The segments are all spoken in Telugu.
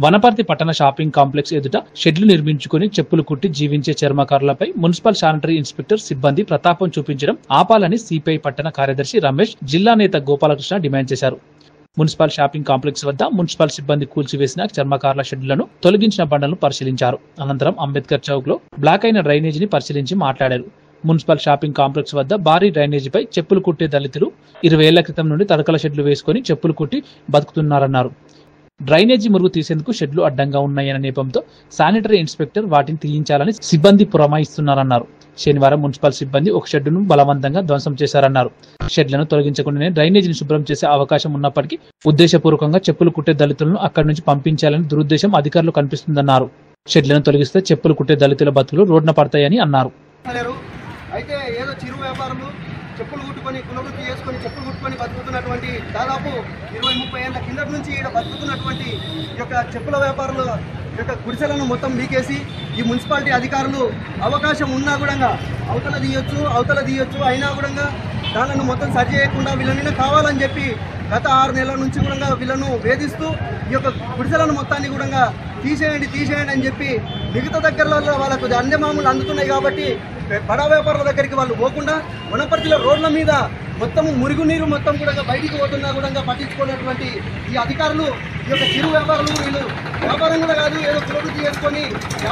వనపర్తి పట్టణ షాపింగ్ కాంప్లెక్స్ ఎదుట షెడ్లు నిర్మించుకుని చెప్పులు కుట్టి జీవించే చర్మకారులపై మున్సిపల్ శానిటరీ ఇన్స్పెక్టర్ సిబ్బంది ప్రతాపం చూపించడం ఆపాలని సిపిఐ పట్టణ కార్యదర్శి రమేష్, జిల్లా నేత గోపాలకృష్ణ డిమాండ్ చేశారు. మున్సిపల్ షాపింగ్ కాంప్లెక్స్ వద్ద మున్సిపల్ సిబ్బంది కూల్చివేసిన చర్మకారుల షెడ్లను తొలగించిన బండలను పరిశీలించారు. అనంతరం అంబేద్కర్ చౌక్ లో బ్లాక్ అయిన డ్రైనేజీని పరిశీలించి మాట్లాడారు. మున్సిపల్ షాపింగ్ కాంప్లెక్స్ వద్ద భారీ డ్రైనేజీపై చెప్పులు కుట్టే దళితులు 20 ఏళ్ల క్రితం నుండి తడకల షెడ్లు వేసుకుని చెప్పులు కుట్టి బతుకుతున్నారన్నారు. డ్రైనేజీ మురుగు తీసేందుకు షెడ్లు అడ్డంగా ఉన్నాయన్న నేపంతో శానిటరీ ఇన్స్పెక్టర్ వాటిని తీయించాలని సిబ్బంది పురమాయిస్తున్నారన్నారు. శనివారం మున్సిపల్ సిబ్బంది ఒక షెడ్డును బలవంతంగా ధ్వంసం చేశారన్నారు. షెడ్లను తొలగించకుండానే డ్రైనేజీని శుభ్రం చేసే అవకాశం ఉన్నప్పటికీ ఉద్దేశపూర్వకంగా చెప్పులు కుట్టే దళితులను అక్కడి నుంచి పంపించాలని దురుద్దేశం అధికారులు కనిపిస్తుందన్నారు. షెడ్లను తొలగిస్తే చెప్పులు కుట్టే దళితుల బతుకులు రోడ్న పడతాయని అన్నారు. అయితే ఏదో చిరు వ్యాపారులు చెప్పులు కుట్టుకొని కులవృత్తి చేసుకొని చెప్పులు కుట్టుకొని బతుకుతున్నటువంటి దాదాపు 20-30 ఏళ్ల కిందటి నుంచి ఇక్కడ బతుకుతున్నటువంటి ఈ యొక్క చెప్పుల వ్యాపారుల యొక్క గుడిసెలను మొత్తం మీకేసి ఈ మున్సిపాలిటీ అధికారులు అవకాశం ఉన్నా కూడా అవతల తీయొచ్చు అయినా కూడా దానిని మొత్తం సరి చేయకుండా వీళ్ళని కావాలని చెప్పి గత 6 నెలల నుంచి కూడా వీళ్ళను వేధిస్తూ ఈ యొక్క గుడిసెలను మొత్తాన్ని కూడా తీసేయండి అని చెప్పి మిగతా దగ్గరలో వాళ్ళకు అన్యమామూలు అందుతున్నాయి కాబట్టి బడా వ్యాపారుల దగ్గరికి వాళ్ళు పోకుండా వనపర్తిలో రోడ్ల మీద మొత్తము మురుగునీరు మొత్తం కూడా బయటికి పోతున్నా కూడా పట్టించుకున్నటువంటి ఈ అధికారులు ఈ యొక్క చిరు వ్యాపారులు వీళ్ళు వ్యాపారం కూడా కాదు, ఏదో కులవృత్తి చేసుకొని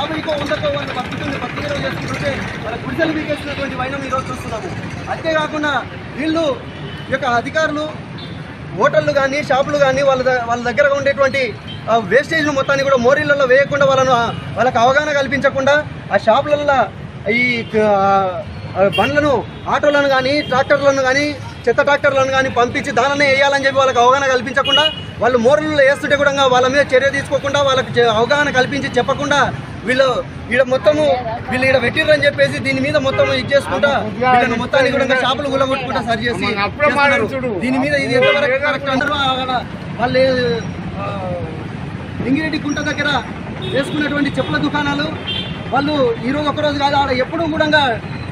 50కో 100కో వాళ్ళు భక్తిలో చేసుకుంటుంటే వాళ్ళ గుడిసెలు మీకేసినటువంటి వైనం ఈరోజు చూస్తున్నాము. అంతేకాకుండా వీళ్ళు ఈ యొక్క అధికారులు హోటళ్ళు కానీ షాపులు కానీ వాళ్ళ దగ్గర ఉండేటువంటి వేస్టేజ్ను మొత్తాన్ని కూడా మోరీలలో వేయకుండా వాళ్ళకు అవగాహన కల్పించకుండా ఆ షాపులలో ఈ బండ్లను ఆటోలను కానీ ట్రాక్టర్లను కానీ చెత్త ట్రాక్టర్లను కానీ పంపించి దానినే వేయాలని చెప్పి వాళ్ళకి అవగాహన కల్పించకుండా వాళ్ళు మోరీలలో వేస్తుంటే కూడా వాళ్ళ మీద చర్య తీసుకోకుండా వాళ్ళకి అవగాహన కల్పించి చెప్పకుండా వీళ్ళు ఈడ పెట్టిర్రని చెప్పేసి దీని మీద మొత్తం ఇది చేసుకుంటా వీళ్ళని మొత్తాన్ని కూడా షాపులు గుల్లగొట్టుకుంటా సరి చేసి దీని మీద ఇది ఎంతవరకు కరెక్ట్ అంటారు. వాళ్ళు లింగిరెడ్డి కుంట దగ్గర వేసుకున్నటువంటి చెప్పుల దుకాణాలు వాళ్ళు ఈరోజు ఒకరోజు కాదు, ఆడ ఎప్పుడూ కూడా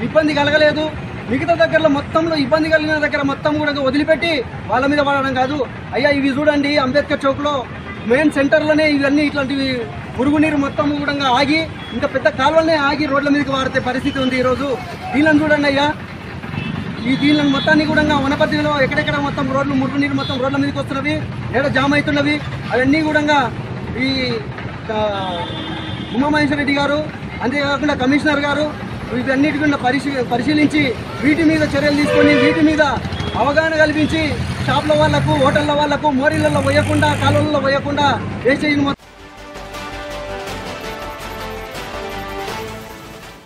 ఇబ్బంది కలగలేదు. మిగతా దగ్గరలో మొత్తంలో ఇబ్బంది కలిగిన దగ్గర మొత్తం కూడా వదిలిపెట్టి వాళ్ళ మీద పడడం కాదు. అయ్యా ఇవి చూడండి, అంబేద్కర్ చౌక్లో మెయిన్ సెంటర్లోనే ఇవన్నీ ఇట్లాంటివి మురుగునీరు మొత్తం కూడా ఆగి ఇంకా పెద్ద కాలువలనే ఆగి రోడ్ల మీదకి వాడితే పరిస్థితి ఉంది. ఈరోజు వీళ్ళని చూడండి అయ్యా, దీనిని మొత్తాన్ని కూడా వనపర్తిలో ఎక్కడెక్కడ మొత్తం మురుగునీరు మొత్తం రోడ్ల మీదకి వస్తున్నవి, ఏదో జామ్ అవుతున్నవి. అవన్నీ కూడా ఈ ఉమామహేశ్వర రెడ్డి గారు, అంతేకాకుండా కమిషనర్ గారు వీటన్నిటి కూడా పరిశీలించి వీటి మీద చర్యలు తీసుకొని వీటి మీద అవగాహన కల్పించి షాపుల వాళ్లకు, హోటళ్ల వాళ్లకు మోరీలలో పోయకుండా, కాలువలలో పోయకుండా వేస్టేజ్